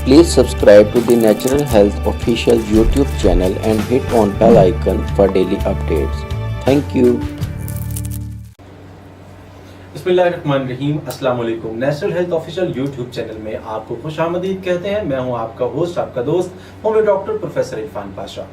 Please subscribe to the Natural Health official YouTube channel and hit on bell icon for daily updates. Thank you. बिस्मिल्लाहिर्रहमानिर्रहीम, अस्सलाम वालेकुम। Natural health official YouTube channel में आपको खुशामदीद कहते हैं। मैं हूं आपका होस्ट, आपका दोस्त homeopath doctor professor Irfan Pasha.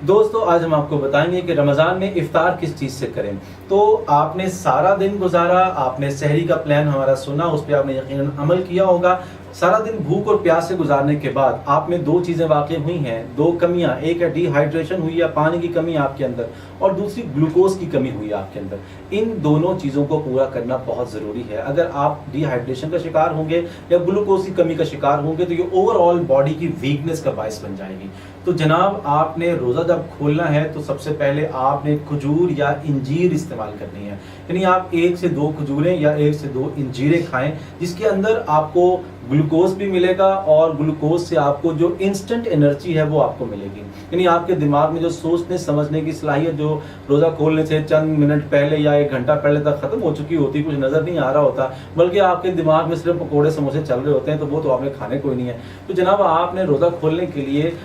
दोस्तों, आज हम आपको बताएंगे कि रमज़ान में इफ्तार किस चीज़ से करें। तो आपने सारा दिन गुजारा, आपने सहरी का प्लान हमारा सुना, उस पर आपने यकीनन अमल किया होगा। सारा दिन भूख और प्यास से गुजारने के बाद आप में दो चीज़ें वाक़ई हुई हैं, दो कमियां। एक है डिहाइड्रेशन हुई है, पानी की कमी आपके अंदर, और दूसरी ग्लूकोज की कमी हुई है आपके अंदर। इन दोनों चीज़ों को पूरा करना बहुत ज़रूरी है। अगर आप डिहाइड्रेशन का शिकार होंगे या ग्लूकोज की कमी का शिकार होंगे तो ये ओवरऑल बॉडी की वीकनेस का बायस बन जाएगी। तो जनाब, आपने रोज़ा जब खोलना है तो सबसे पहले आपने खजूर या इंजीर इस्तेमाल करनी है। यानी आप 1 से 2 खजूरें या 1 से 2 इंजीरें खाएं, जिसके अंदर आपको ग्लूकोज भी मिलेगा और ग्लूकोज से आपको जो इंस्टेंट एनर्जी है वो आपको मिलेगी। यानी आपके दिमाग में जो सोचने समझने की सलाहियत जो रोज़ा खोलने से चंद मिनट पहले या 1 घंटा पहले तक खत्म हो चुकी होती, कुछ नज़र नहीं आ रहा होता, बल्कि आपके दिमाग में सिर्फ पकोड़े समोसे चल रहे होते हैं, तो वो तो आपने खाने कोई नहीं है। तो जनाब, आपने रोज़ा खोलने के लिए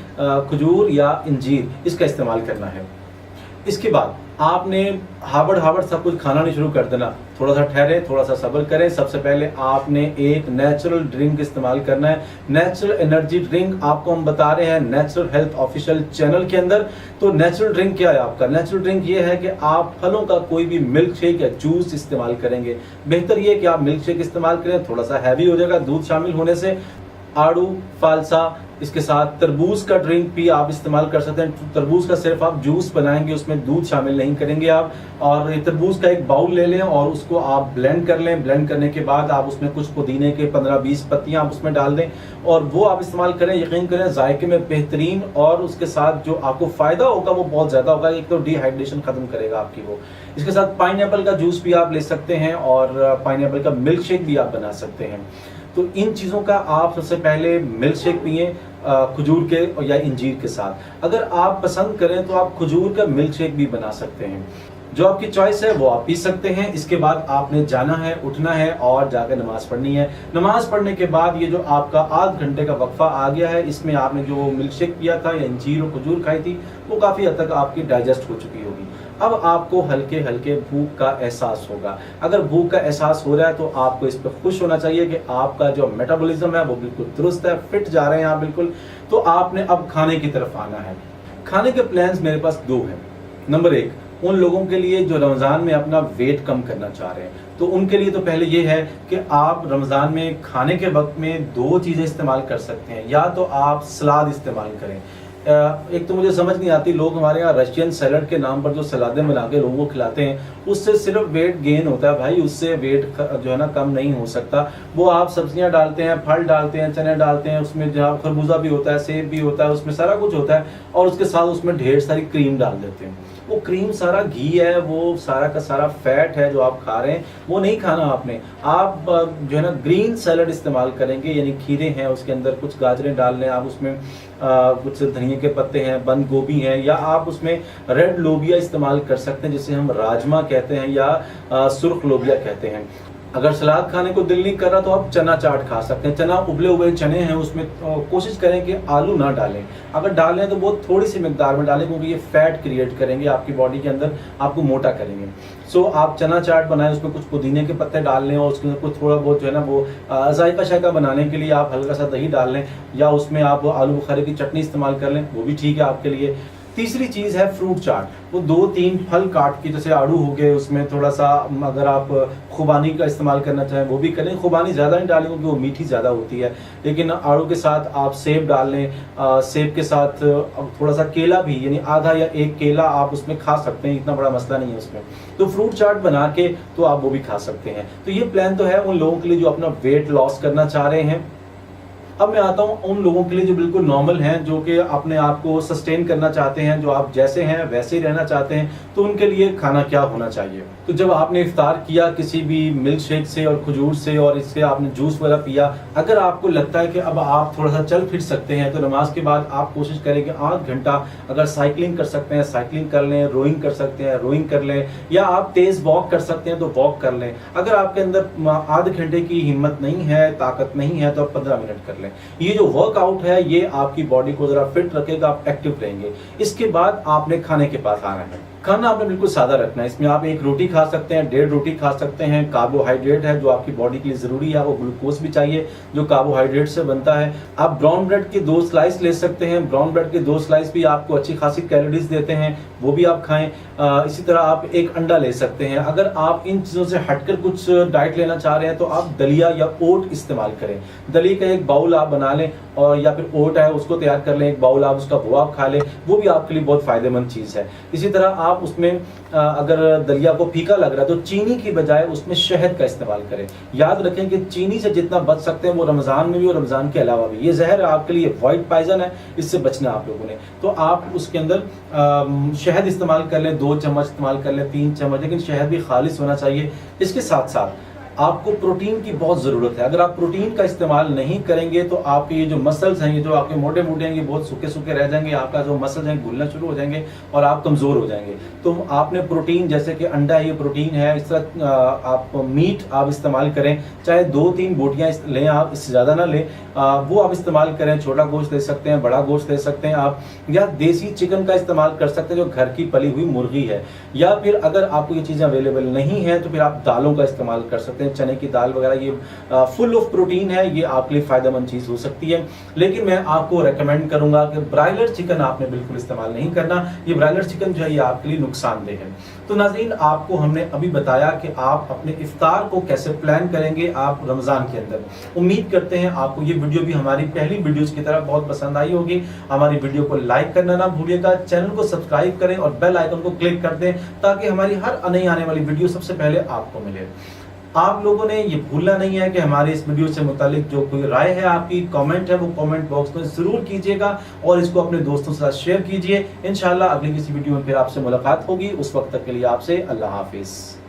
खजूर या इंजीर इसका इस्तेमाल करना है। इसके बाद आपने हाबड़ सब कुछ खाना नहीं शुरू कर देना। थोड़ा सा ठहरे, थोड़ा सा सब्र करें। सबसे पहले आपने एक नेचुरल ड्रिंक इस्तेमाल करना है। नेचुरल एनर्जी ड्रिंक आपको हम बता रहे हैं नेचुरल हेल्थ ऑफिशियल चैनल के अंदर। तो नेचुरल ड्रिंक क्या है आपका? नेचुरल ड्रिंक ये है कि आप फलों का कोई भी मिल्क शेक या जूस इस्तेमाल करेंगे। बेहतर ये कि आप मिल्क शेक इस्तेमाल करें, थोड़ा सा हैवी हो जाएगा दूध शामिल होने से। आड़ू, फालसा, इसके साथ तरबूज का ड्रिंक भी आप इस्तेमाल कर सकते हैं। तरबूज का सिर्फ आप जूस बनाएंगे, उसमें दूध शामिल नहीं करेंगे आप। और तरबूज का एक बाउल ले लें और उसको आप ब्लेंड कर लें। ब्लेंड करने के बाद आप उसमें कुछ पुदीने के 15-20 पत्तियां आप उसमें डाल दें और वो आप इस्तेमाल करें। यकीन करें, जायके में बेहतरीन और उसके साथ जो आपको फ़ायदा होगा वो बहुत ज़्यादा होगा। एक तो डिहाइड्रेशन ख़त्म करेगा आपकी वो। इसके साथ पाइनएप्पल का जूस भी आप ले सकते हैं और पाइनएप्पल का मिल्क शेक भी आप बना सकते हैं। तो इन चीज़ों का आप सबसे पहले मिल्क शेक पिए खजूर के या इंजीर के साथ। अगर आप पसंद करें तो आप खजूर का मिल्क शेक भी बना सकते हैं। जो आपकी चॉइस है वो आप पी सकते हैं। इसके बाद आपने जाना है, उठना है और जाकर नमाज पढ़नी है। नमाज पढ़ने के बाद ये जो आपका आध घंटे का वक्फा आ गया है, इसमें आपने जो मिल्क शेक पिया था या इंजीर और खजूर खाई थी, वो काफ़ी हद तक आपकी डाइजेस्ट हो चुकी होगी। अब आपको हल्के हल्के भूख का एहसास होगा। अगर भूख का एहसास हो रहा है तो आपको इस पर खुश होना चाहिए कि आपका जो मेटाबॉलिज्म है वो बिल्कुल दुरुस्त है, फिट जा रहे हैं आप बिल्कुल। तो आपने अब खाने की तरफ आना है। खाने के प्लान्स मेरे पास 2 हैं। नंबर 1, उन लोगों के लिए जो रमज़ान में अपना वेट कम करना चाह रहे हैं, तो उनके लिए तो पहले ये है कि आप रमज़ान में खाने के वक्त में 2 चीज़ें इस्तेमाल कर सकते हैं। या तो आप सलाद इस्तेमाल करें। एक तो मुझे समझ नहीं आती, लोग हमारे यहाँ रशियन सैलड के नाम पर जो सलादें बना के लोगों को खिलाते हैं, उससे सिर्फ वेट गेन होता है भाई, उससे वेट जो है ना कम नहीं हो सकता। वो आप सब्जियां डालते हैं, फल डालते हैं, चने डालते हैं, उसमें जहाँ खरबूजा भी होता है, सेब भी होता है, उसमें सारा कुछ होता है, और उसके साथ उसमें ढेर सारी क्रीम डाल देते हैं। वो क्रीम सारा घी है, वो सारा का सारा फैट है जो आप खा रहे हैं, वो नहीं खाना आपने। आप जो है ना ग्रीन सैलड इस्तेमाल करेंगे, यानी खीरे हैं, उसके अंदर कुछ गाजरें डाल लें आप, उसमें कुछ धनिया के पत्ते हैं, बंद गोभी हैं, या आप उसमें रेड लोबिया इस्तेमाल कर सकते हैं, जिसे हम राजमा कहते हैं या सुर्ख लोबिया कहते हैं। अगर सलाद खाने को दिल नहीं कर रहा तो आप चना चाट खा सकते हैं। चना, उबले हुए चने हैं, उसमें कोशिश करें कि आलू ना डालें। अगर डालें तो बहुत थोड़ी सी मिकदार में डालें, क्योंकि ये फैट क्रिएट करेंगे आपकी बॉडी के अंदर, आपको मोटा करेंगे। सो आप चना चाट बनाएं, उसमें कुछ पुदीने के पत्ते डाल लें और उसके अंदर कुछ थोड़ा बहुत जो है ना वो जायका शायका बनाने के लिए आप हल्का सा दही डाल लें, या उसमें आप आलू बुखारे की चटनी इस्तेमाल कर लें, वो भी ठीक है आपके लिए। तीसरी चीज़ है फ्रूट चाट। वो 2-3 फल काट के, जैसे आड़ू हो गए, उसमें थोड़ा सा अगर आप खुबानी का इस्तेमाल करना चाहें वो भी करें। खुबानी ज़्यादा नहीं डालें क्योंकि वो मीठी ज़्यादा होती है, लेकिन आड़ू के साथ आप सेब डाल लें। सेब के साथ थोड़ा सा केला भी, यानी आधा या 1 केला आप उसमें खा सकते हैं, इतना बड़ा मसला नहीं है उसमें। तो फ्रूट चाट बना के तो आप वो भी खा सकते हैं। तो ये प्लान तो है उन लोगों के लिए जो अपना वेट लॉस करना चाह रहे हैं। अब मैं आता हूँ उन लोगों के लिए जो बिल्कुल नॉर्मल हैं, जो कि अपने आप को सस्टेन करना चाहते हैं, जो आप जैसे हैं वैसे ही रहना चाहते हैं। तो उनके लिए खाना क्या होना चाहिए? तो जब आपने इफ्तार किया किसी भी मिल्क शेक से और खजूर से और इससे आपने जूस वगैरह पिया, अगर आपको लगता है कि अब आप थोड़ा सा चल फिर सकते हैं, तो नमाज के बाद आप कोशिश करें कि आध घंटा अगर साइकिलिंग कर सकते हैं साइकिलिंग कर लें, रोइंग कर सकते हैं रोइंग कर लें, या आप तेज़ वॉक कर सकते हैं तो वॉक कर लें। अगर आपके अंदर आध घंटे की हिम्मत नहीं है, ताकत नहीं है, तो आप 15 मिनट कर लें। करें। ये जो वर्कआउट है ये आपकी बॉडी को जरा फिट रखेगा, आप एक्टिव रहेंगे। इसके बाद आपने खाने के पास आना है। खाना आपने बिल्कुल सादा रखना है। इसमें आप 1 रोटी खा सकते हैं, 1.5 रोटी खा सकते हैं। कार्बोहाइड्रेट है जो आपकी बॉडी के लिए जरूरी है, वो ग्लूकोज भी चाहिए जो कार्बोहाइड्रेट से बनता है। आप ब्राउन ब्रेड के 2 स्लाइस ले सकते हैं। ब्राउन ब्रेड के 2 स्लाइस भी आपको अच्छी खासी कैलोरीज देते हैं, वो भी आप खाएं। इसी तरह आप 1 अंडा ले सकते हैं। अगर आप इन चीज़ों से हटकर कुछ डाइट लेना चाह रहे हैं तो आप दलिया या ओट इस्तेमाल करें। दलिया का 1 बाउल आप बना लें, और या फिर ओट है उसको तैयार कर लें, 1 बाउल आप उसका वो आप खा लें, वो भी आपके लिए बहुत फायदेमंद चीज़ है। इसी तरह आप उसमें अगर दलिया को फीका लग रहा है तो चीनी की बजाय उसमें शहद का इस्तेमाल करें। याद रखें कि चीनी से जितना बच सकते हैं वो रमज़ान में भी और रमज़ान के अलावा भी। ये जहर आपके लिए व्हाइट पॉइजन है, इससे बचना आप लोगों ने। तो आप उसके अंदर शहद इस्तेमाल कर लें, 2 चम्मच इस्तेमाल कर लें, 3 चम्मच, लेकिन शहद भी खालिस होना चाहिए। इसके साथ साथ आपको प्रोटीन की बहुत ज़रूरत है। अगर आप प्रोटीन का इस्तेमाल नहीं करेंगे तो आपके ये जो मसल्स हैं, ये जो आपके मोटे मोटे हैं, ये बहुत सूखे सूखे रह जाएंगे। आपका जो मसल्स हैं घुलना शुरू हो जाएंगे और आप कमज़ोर हो जाएंगे। तो आपने प्रोटीन, जैसे कि अंडा ये प्रोटीन है, इस तरह आप मीट आप इस्तेमाल करें, चाहे 2-3 बोटियाँ लें आप, इससे ज़्यादा ना लें, वो आप इस्तेमाल करें। छोटा गोश्त ले सकते हैं, बड़ा गोश्त ले सकते हैं आप, या देसी चिकन का इस्तेमाल कर सकते हैं जो घर की पली हुई मुर्गी है। या फिर अगर आपको ये चीज़ें अवेलेबल नहीं है तो फिर आप दालों का इस्तेमाल कर सकते हैं, चने की दाल वगैरह। ये फुल ऑफ प्रोटीन है, ये आपके लिए फायदेमंद चीज़ हो सकती है। लेकिन मैं आपको रेकमेंड करूंगा कि ब्रायलर चिकन आपने बिल्कुल इस्तेमाल नहीं करना। ये ब्रायलर चिकन जो है ये आपके लिए नुकसानदेह है। तो नाज़रीन, आपको हमने अभी बताया कि आप अपने इफ्तार को कैसे प्लान करेंगे आप रमज़ान के अंदर। उम्मीद करते हैं आपको ये वीडियो भी हमारी पहली वीडियोस की तरह बहुत पसंद आई होगी। हमारी वीडियो को लाइक करना ना भूलिएगा, चैनल को सब्सक्राइब करें और बेल आइकन को क्लिक कर दें ताकि हमारी हर नई आने वाली वीडियो सबसे पहले आपको मिले। आप लोगों ने ये भूलना नहीं है कि हमारे इस वीडियो से मुतालिक जो कोई राय है, आपकी कमेंट है, वो कमेंट बॉक्स में जरूर कीजिएगा और इसको अपने दोस्तों के साथ शेयर कीजिए। इंशाल्लाह अगली किसी वीडियो में फिर आपसे मुलाकात होगी। उस वक्त तक के लिए आपसे अल्लाह हाफिज।